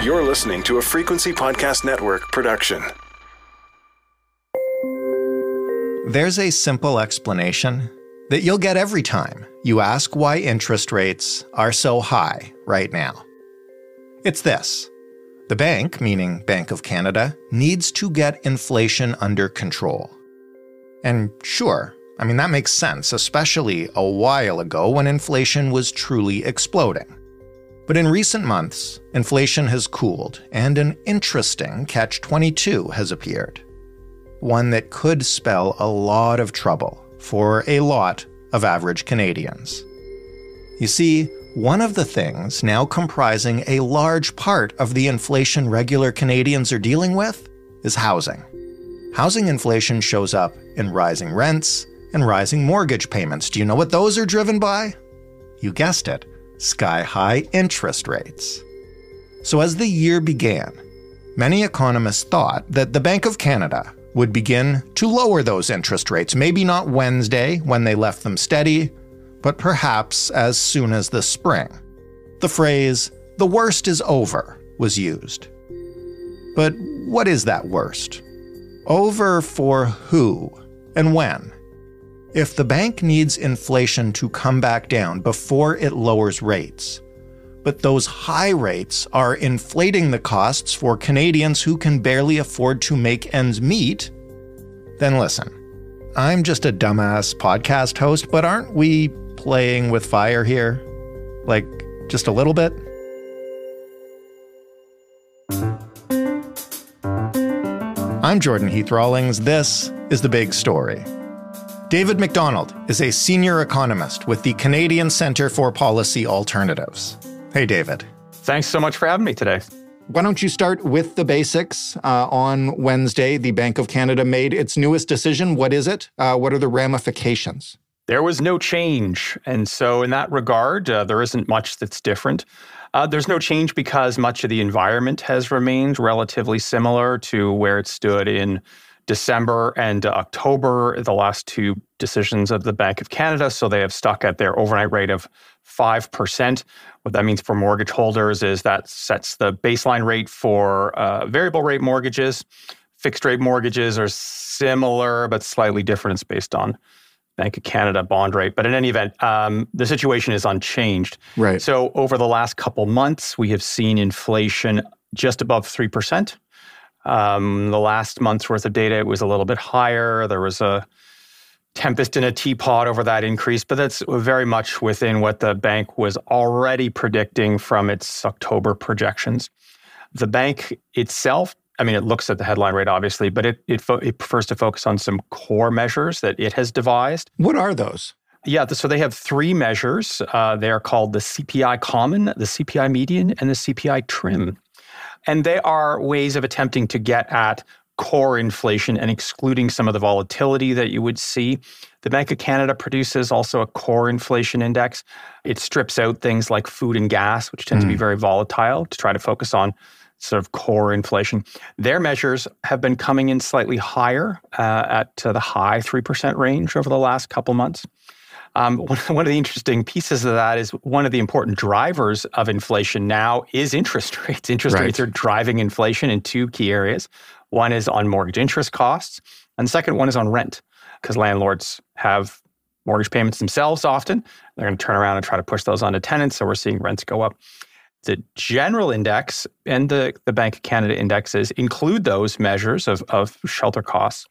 You're listening to a Frequency Podcast Network production. There's a simple explanation that you'll get every time you ask why interest rates are so high right now. It's this. The bank, meaning Bank of Canada, needs to get inflation under control. And sure, that makes sense, especially a while ago when inflation was truly exploding. But in recent months, inflation has cooled, and an interesting catch-22 has appeared. One that could spell a lot of trouble for a lot of average Canadians. You see, one of the things now comprising a large part of the inflation regular Canadians are dealing with is housing. Housing inflation shows up in rising rents and rising mortgage payments. Do you know what those are driven by? You guessed it, sky-high interest rates. So as the year began, many economists thought that the Bank of Canada would begin to lower those interest rates, maybe not Wednesday when they left them steady, but perhaps as soon as the spring. The phrase, "the worst is over," was used. But what is that worst? Over for who and when? If the bank needs inflation to come back down before it lowers rates, but those high rates are inflating the costs for Canadians who can barely afford to make ends meet, then listen, I'm just a dumbass podcast host, but aren't we playing with fire here? Like, just a little bit? I'm Jordan Heath Rawlings. This is The Big Story. David Macdonald is a senior economist with the Canadian Centre for Policy Alternatives. Hey, David. Thanks so much for having me today. Why don't you start with the basics? On Wednesday, the Bank of Canada made its newest decision. What is it? What are the ramifications? There was no change. And so in that regard, there isn't much that's different. There's no change because much of the environment has remained relatively similar to where it stood in December and October, the last two decisions of the Bank of Canada. So they have stuck at their overnight rate of 5%. What that means for mortgage holders is that sets the baseline rate for variable rate mortgages. Fixed rate mortgages are similar, but slightly different. It's based on Bank of Canada bond rate. But in any event, the situation is unchanged. Right. So over the last couple months, we have seen inflation just above 3%. The last month's worth of data, it was a little bit higher. There was a tempest in a teapot over that increase, but that's very much within what the bank was already predicting from its October projections. The bank itself, it looks at the headline rate, obviously, but it prefers to focus on some core measures that it has devised. What are those? Yeah, so they have three measures. They are called the CPI common, the CPI median, and the CPI trim. And they are ways of attempting to get at core inflation and excluding some of the volatility that you would see. The Bank of Canada produces also a core inflation index. It strips out things like food and gas, which tend to be very volatile, to try to focus on sort of core inflation. Their measures have been coming in slightly higher at the high 3% range over the last couple months. One of the interesting pieces of that is one of the important drivers of inflation now is interest rates. Interest rates are driving inflation in two key areas. One is on mortgage interest costs, and the second one is on rent, because landlords have mortgage payments themselves often. They're going to turn around and try to push those onto tenants, so we're seeing rents go up. The general index and the Bank of Canada indexes include those measures of shelter costs,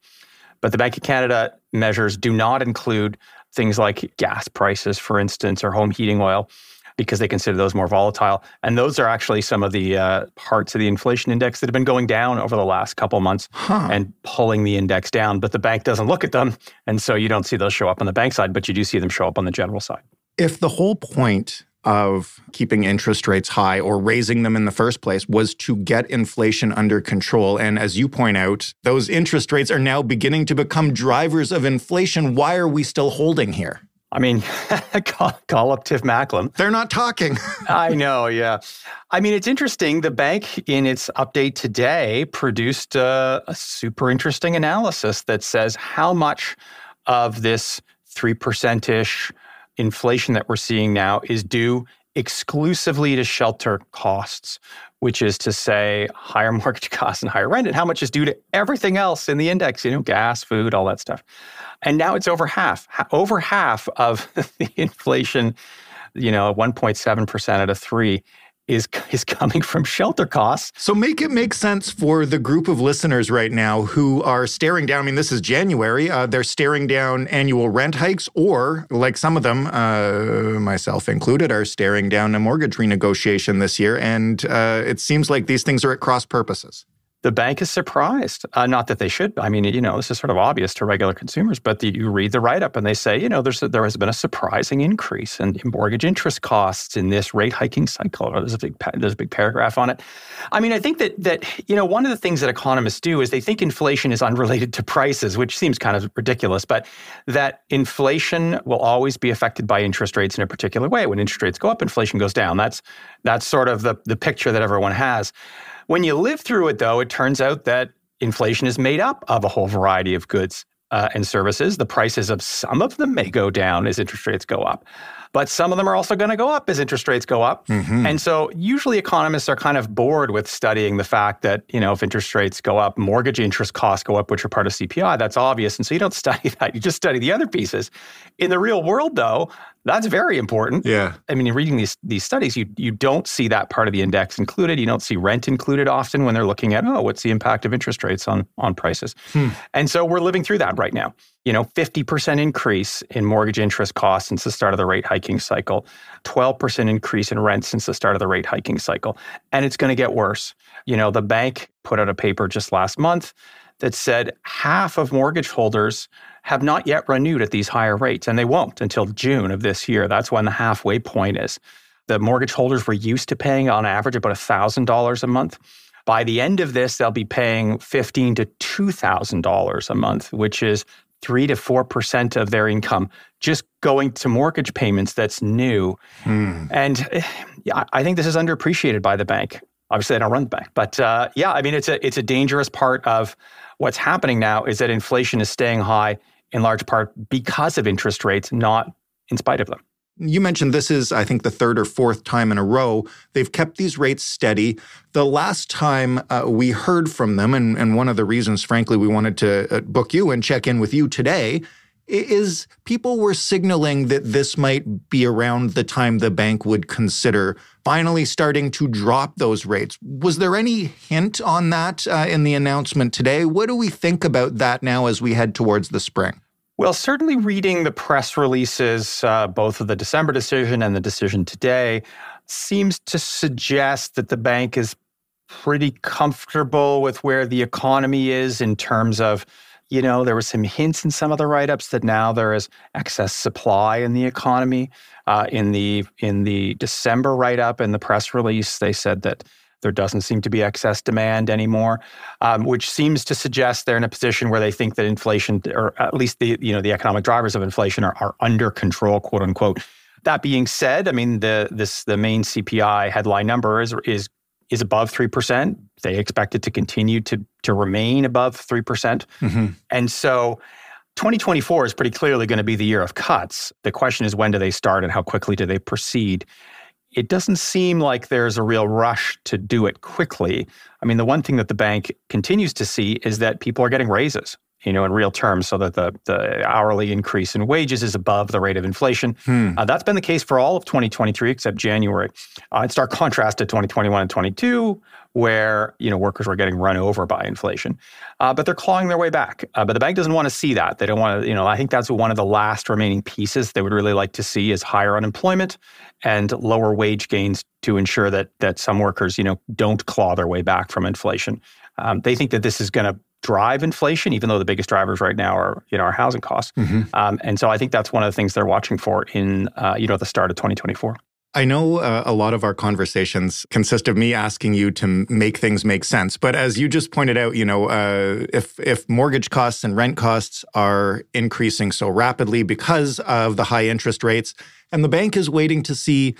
but the Bank of Canada measures do not include things like gas prices, for instance, or home heating oil, because they consider those more volatile. And those are actually some of the parts of the inflation index that have been going down over the last couple of months and pulling the index down. But the bank doesn't look at them. And so you don't see those show up on the bank side, but you do see them show up on the general side. If the whole point of keeping interest rates high or raising them in the first place was to get inflation under control. And as you point out, those interest rates are now beginning to become drivers of inflation. Why are we still holding here? Call up Tiff Macklem. They're not talking. I know, yeah. It's interesting. The bank, in its update today, produced a super interesting analysis that says how much of this 3%-ish inflation that we're seeing now is due exclusively to shelter costs, which is to say higher mortgage costs and higher rent, and how much is due to everything else in the index, gas, food, all that stuff. And now it's over half. Over half of the inflation, 1.7% out of 3 is coming from shelter costs. So make it make sense for the group of listeners right now who are staring down, this is January, they're staring down annual rent hikes, or like some of them, myself included, are staring down a mortgage renegotiation this year. And it seems like these things are at cross purposes. The bank is surprised. Not that they should. This is sort of obvious to regular consumers, but you read the write-up and they say, there has been a surprising increase in mortgage interest costs in this rate hiking cycle. There's a big paragraph on it. I think that one of the things that economists do is they think inflation is unrelated to prices, which seems kind of ridiculous, but that inflation will always be affected by interest rates in a particular way. When interest rates go up, inflation goes down. That's sort of the picture that everyone has. When you live through it, though, it turns out that inflation is made up of a whole variety of goods and services. The prices of some of them may go down as interest rates go up, but some of them are also going to go up as interest rates go up. Mm-hmm. And so usually economists are kind of bored with studying the fact that, if interest rates go up, mortgage interest costs go up, which are part of CPI. That's obvious. And so you don't study that. You just study the other pieces. In the real world, though, that's very important. Yeah. In reading these studies, you don't see that part of the index included. You don't see rent included often when they're looking at, what's the impact of interest rates on prices? And so we're living through that right now. 50% increase in mortgage interest costs since the start of the rate hiking cycle, 12% increase in rent since the start of the rate hiking cycle. And it's going to get worse. The bank put out a paper just last month that said half of mortgage holders have not yet renewed at these higher rates, and they won't until June of this year. That's when the halfway point is. The mortgage holders were used to paying on average about $1,000 a month. By the end of this, they'll be paying $1,500 to $2,000 a month, which is 3 to 4% of their income just going to mortgage payments that's new. And I think this is underappreciated by the bank. Obviously, I don't run the bank. But it's a dangerous part of what's happening now is that inflation is staying high in large part because of interest rates, not in spite of them. You mentioned this is, I think, the third or fourth time in a row they've kept these rates steady. The last time we heard from them, and one of the reasons, frankly, we wanted to book you and check in with you today, is people were signaling that this might be around the time the bank would consider finally starting to drop those rates. Was there any hint on that in the announcement today? What do we think about that now as we head towards the spring? Well, certainly reading the press releases, both of the December decision and the decision today, seems to suggest that the bank is pretty comfortable with where the economy is in terms of, there were some hints in some of the write-ups that now there is excess supply in the economy. In the December write-up and the press release, they said that there doesn't seem to be excess demand anymore, which seems to suggest they're in a position where they think that inflation, or at least the economic drivers of inflation, are under control, quote unquote. That being said, the main CPI headline number is above 3%. They expect it to continue to remain above 3%. Mm-hmm. And so 2024 is pretty clearly going to be the year of cuts. The question is, when do they start and how quickly do they proceed? It doesn't seem like there's a real rush to do it quickly. The one thing that the bank continues to see is that people are getting raises, in real terms, so that the hourly increase in wages is above the rate of inflation. That's been the case for all of 2023 except January. In stark contrast to 2021 and 22, where workers were getting run over by inflation. But they're clawing their way back. But the bank doesn't want to see that. They don't want to, I think that's one of the last remaining pieces they would really like to see is higher unemployment and lower wage gains to ensure that some workers, don't claw their way back from inflation. They think that this is going to drive inflation, even though the biggest drivers right now are, our housing costs. Mm-hmm. And so I think that's one of the things they're watching for in, the start of 2024. I know a lot of our conversations consist of me asking you to make things make sense. But as you just pointed out, if mortgage costs and rent costs are increasing so rapidly because of the high interest rates, and the bank is waiting to see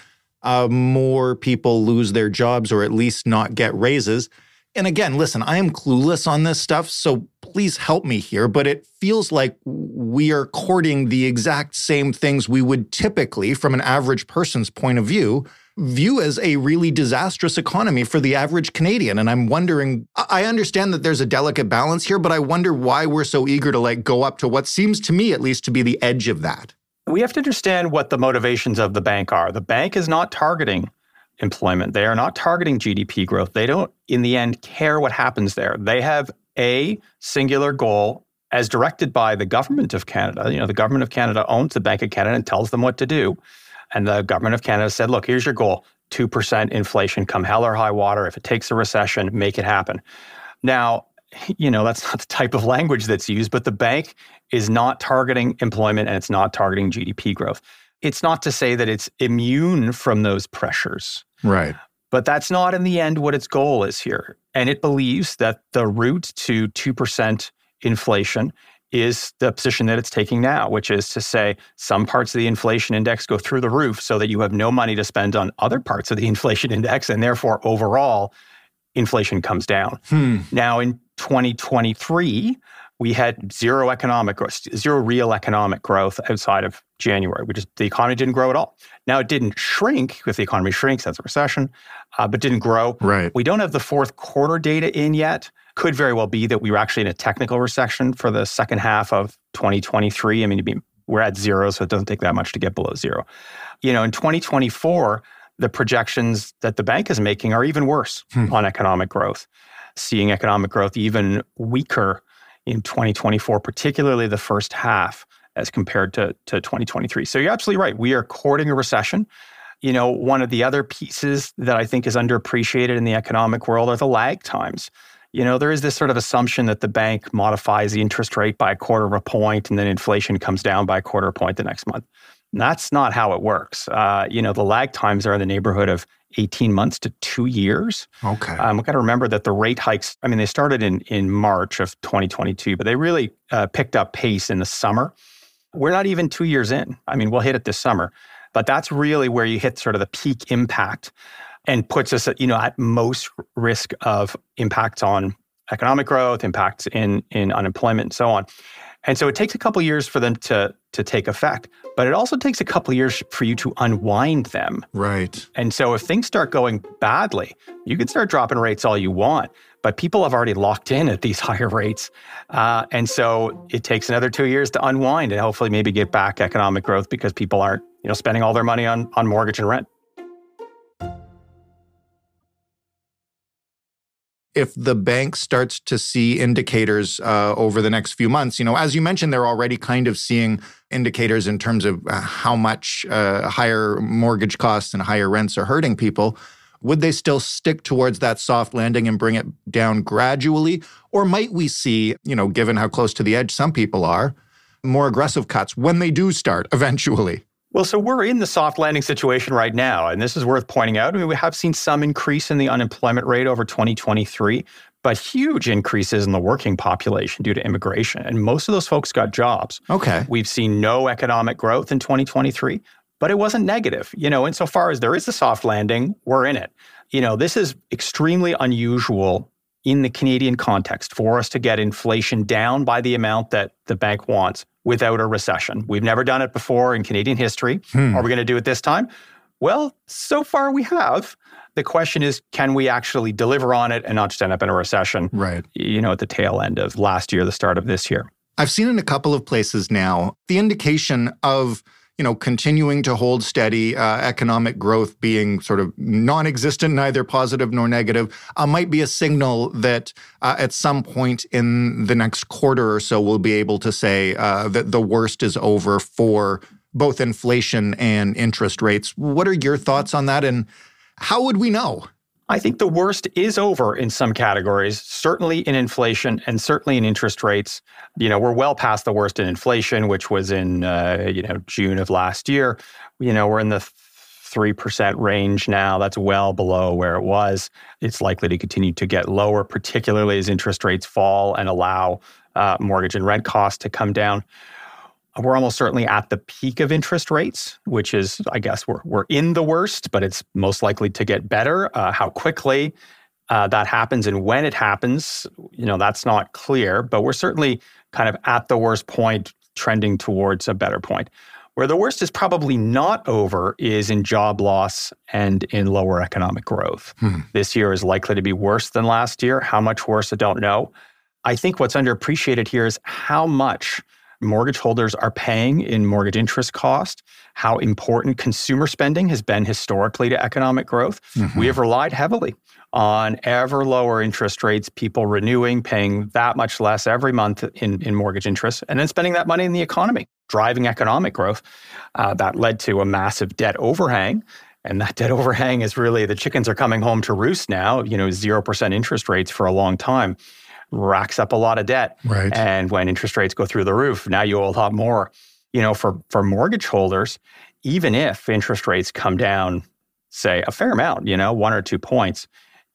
more people lose their jobs or at least not get raises. And again, listen, I am clueless on this stuff, so please help me here. But it feels like we are courting the exact same things we would typically, from an average person's point of view, view as a really disastrous economy for the average Canadian. And I'm wondering, I understand that there's a delicate balance here, but I wonder why we're so eager to go up to what seems to me at least to be the edge of that. We have to understand what the motivations of the bank are. The bank is not targeting employment. They are not targeting GDP growth. They don't, in the end, care what happens there. They have a singular goal as directed by the government of Canada. The government of Canada owns the Bank of Canada and tells them what to do. And the government of Canada said, look, here's your goal, 2% inflation, come hell or high water. If it takes a recession, make it happen. Now, that's not the type of language that's used, but the bank is not targeting employment and it's not targeting GDP growth. It's not to say that it's immune from those pressures. Right. But that's not in the end what its goal is here. And it believes that the route to 2% inflation is the position that it's taking now, which is to say some parts of the inflation index go through the roof so that you have no money to spend on other parts of the inflation index, and therefore overall inflation comes down. Now in 2023, we had zero real economic growth outside of January. The economy didn't grow at all. Now, it didn't shrink. If the economy shrinks, that's a recession, but didn't grow. Right. We don't have the fourth quarter data in yet. Could very well be that we were actually in a technical recession for the second half of 2023. I mean, we're at zero, so it doesn't take that much to get below zero. In 2024, the projections that the bank is making are even worse on economic growth, seeing economic growth even weaker in 2024, particularly the first half as compared to 2023. So you're absolutely right. We are courting a recession. One of the other pieces that I think is underappreciated in the economic world are the lag times. There is this sort of assumption that the bank modifies the interest rate by 1/4 point and then inflation comes down by 1/4 point the next month. And that's not how it works. The lag times are in the neighborhood of 18 months to 2 years. Okay. We've got to remember that the rate hikes, they started in March of 2022, but they really picked up pace in the summer. We're not even 2 years in. We'll hit it this summer. But that's really where you hit sort of the peak impact and puts us at most risk of impacts on economic growth, impacts in unemployment, and so on. And so it takes a couple of years for them to take effect, but it also takes a couple of years for you to unwind them. Right. And so if things start going badly, you can start dropping rates all you want, but people have already locked in at these higher rates. And so it takes another 2 years to unwind and hopefully maybe get back economic growth because people aren't spending all their money on mortgage and rent. If the bank starts to see indicators over the next few months, as you mentioned, they're already kind of seeing indicators in terms of how much higher mortgage costs and higher rents are hurting people. Would they still stick towards that soft landing and bring it down gradually? Or might we see, given how close to the edge some people are, more aggressive cuts when they do start eventually? Well, so we're in the soft landing situation right now, and this is worth pointing out. We have seen some increase in the unemployment rate over 2023, but huge increases in the working population due to immigration, and most of those folks got jobs. Okay. We've seen no economic growth in 2023, but it wasn't negative. Insofar as there is a soft landing, we're in it. This is extremely unusual in the Canadian context for us to get inflation down by the amount that the bank wants without a recession. We've never done it before in Canadian history. Are we going to do it this time? Well, so far we have. The question is, can we actually deliver on it and not just end up in a recession? Right. At the tail end of last year, the start of this year. I've seen in a couple of places now the indication of continuing to hold steady, economic growth being sort of non-existent, neither positive nor negative, might be a signal that at some point in the next quarter or so, we'll be able to say that the worst is over for both inflation and interest rates. What are your thoughts on that, and how would we know? I think the worst is over in some categories, certainly in inflation and certainly in interest rates. We're well past the worst in inflation, which was in, June of last year. We're in the 3% range now. That's well below where it was. It's likely to continue to get lower, particularly as interest rates fall and allow mortgage and rent costs to come down. We're almost certainly at the peak of interest rates, which is, I guess, we're in the worst, but it's most likely to get better. How quickly that happens and when it happens, that's not clear, but we're certainly kind of at the worst point, trending towards a better point. Where the worst is probably not over is in job loss and in lower economic growth. This year is likely to be worse than last year. How much worse, I don't know. I think what's underappreciated here is how much mortgage holders are paying in mortgage interest cost, how important consumer spending has been historically to economic growth. We have relied heavily on ever lower interest rates, people renewing, paying that much less every month in mortgage interest, and then spending that money in the economy, driving economic growth. That led to a massive debt overhang. And that debt overhang is really, the chickens are coming home to roost now, 0% interest rates for a long time. Racks up a lot of debt. Right. And when interest rates go through the roof, now you owe a lot more. For mortgage holders, even if interest rates come down, say, a fair amount, 1 or 2 points,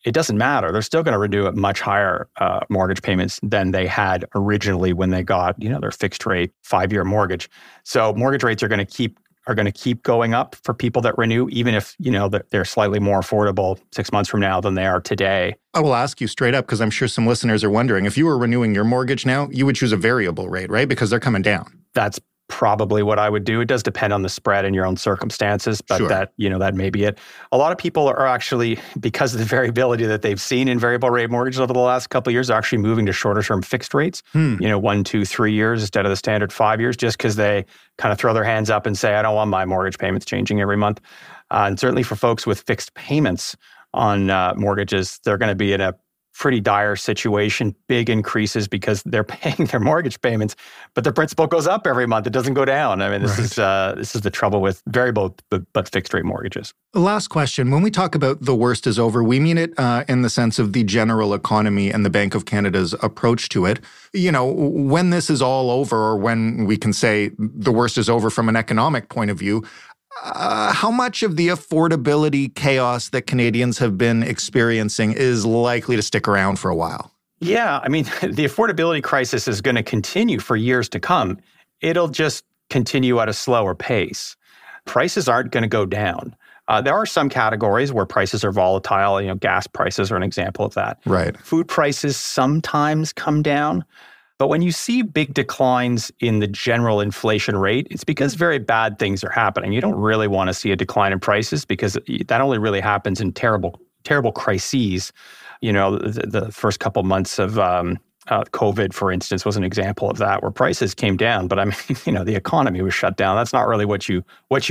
it doesn't matter. They're still going to renew at much higher mortgage payments than they had originally when they got, their fixed rate 5-year mortgage. So mortgage rates are going to keep going up for people that renew, even if, they're slightly more affordable 6 months from now than they are today. I will ask you straight up, because I'm sure some listeners are wondering, if you were renewing your mortgage now, you would choose a variable rate, right? Because they're coming down. That's probably what I would do. It does depend on the spread and your own circumstances, but Sure. that may be it. A lot of people are actually, because of the variability that they've seen in variable rate mortgages over the last couple of years, are actually moving to shorter term fixed rates, 1, 2, 3 years instead of the standard 5 years, just because they kind of throw their hands up and say, I don't want my mortgage payments changing every month. And certainly for folks with fixed payments on mortgages, they're going to be in a pretty dire situation, big increases because they're paying their mortgage payments, but the principal goes up every month. It doesn't go down. I mean, this is the trouble with variable but fixed rate mortgages. Last question. When we talk about the worst is over, we mean it in the sense of the general economy and the Bank of Canada's approach to it. When this is all over, or when we can say the worst is over from an economic point of view, how much of the affordability chaos that Canadians have been experiencing is likely to stick around for a while? Yeah, I mean, the affordability crisis is going to continue for years to come. It'll just continue at a slower pace. Prices aren't going to go down. There are some categories where prices are volatile. Gas prices are an example of that. Right. Food prices sometimes come down. But when you see big declines in the general inflation rate, it's because very bad things are happening. You don't really want to see a decline in prices because that only really happens in terrible crises. The first couple months of COVID, for instance, was an example of that, where prices came down. But I mean, the economy was shut down. That's not really what you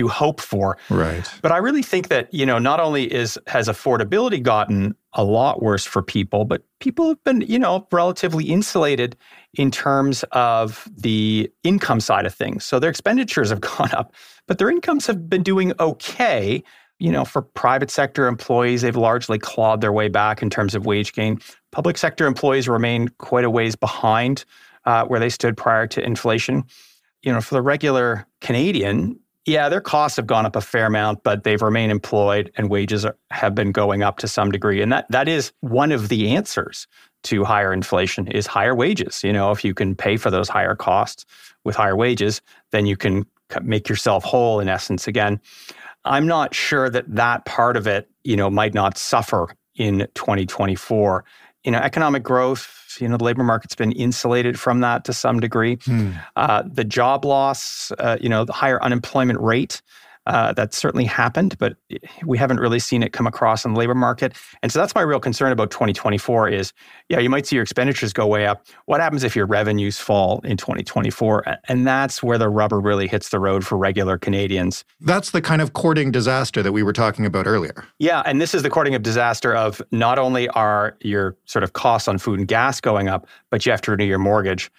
hope for. Right. But I really think that, not only has affordability gotten a lot worse for people, but people have been, relatively insulated in terms of the income side of things. So their expenditures have gone up, but their incomes have been doing okay. For private sector employees, they've largely clawed their way back in terms of wage gain. Public sector employees remain quite a ways behind where they stood prior to inflation. For the regular Canadian, their costs have gone up a fair amount, but they've remained employed and wages have been going up to some degree. And that is one of the answers to higher inflation is higher wages. If you can pay for those higher costs with higher wages, then you can make yourself whole in essence again. I'm not sure that part of it, might not suffer in 2024. Economic growth, the labor market's been insulated from that to some degree. The job loss, the higher unemployment rate, that certainly happened, but we haven't really seen it come across in the labor market. And so that's my real concern about 2024 is, you might see your expenditures go way up. What happens if your revenues fall in 2024? And that's where the rubber really hits the road for regular Canadians. That's the kind of courting disaster that we were talking about earlier. Yeah, and this is the courting of disaster of not only are your sort of costs on food and gas going up, but you have to renew your mortgage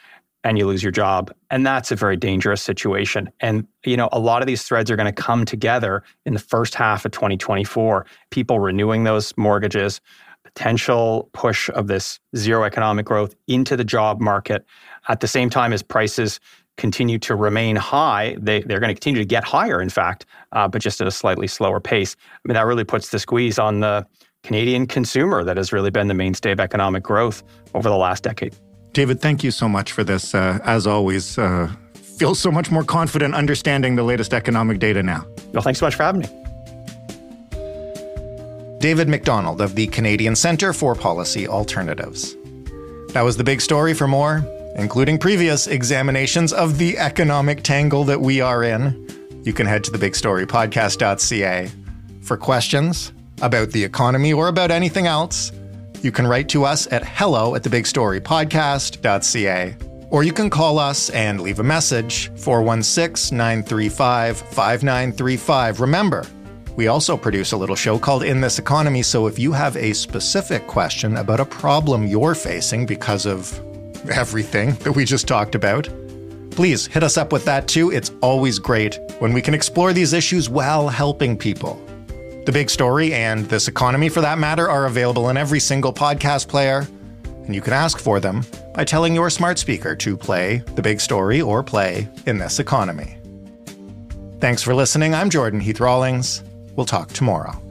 and you lose your job. And that's a very dangerous situation. And, a lot of these threads are going to come together in the first half of 2024. People renewing those mortgages, potential push of this zero economic growth into the job market. At the same time as prices continue to remain high, they're going to continue to get higher, in fact, but just at a slightly slower pace. I mean, that really puts the squeeze on the Canadian consumer that has really been the mainstay of economic growth over the last decade. David, thank you so much for this. As always, feel so much more confident understanding the latest economic data now. Well, thanks so much for having me. David Macdonald of the Canadian Centre for Policy Alternatives. That was the big story. For more, including previous examinations of the economic tangle that we are in, you can head to thebigstorypodcast.ca. For questions about the economy or about anything else, you can write to us at hello@thebigstorypodcast.ca. Or you can call us and leave a message, 416-935-5935. Remember, we also produce a little show called In This Economy, so if you have a specific question about a problem you're facing because of everything that we just talked about, please hit us up with that too. It's always great when we can explore these issues while helping people. The Big Story and This Economy, for that matter, are available in every single podcast player, and you can ask for them by telling your smart speaker to play The Big Story or play In This Economy. Thanks for listening. I'm Jordan Heath Rawlings. We'll talk tomorrow.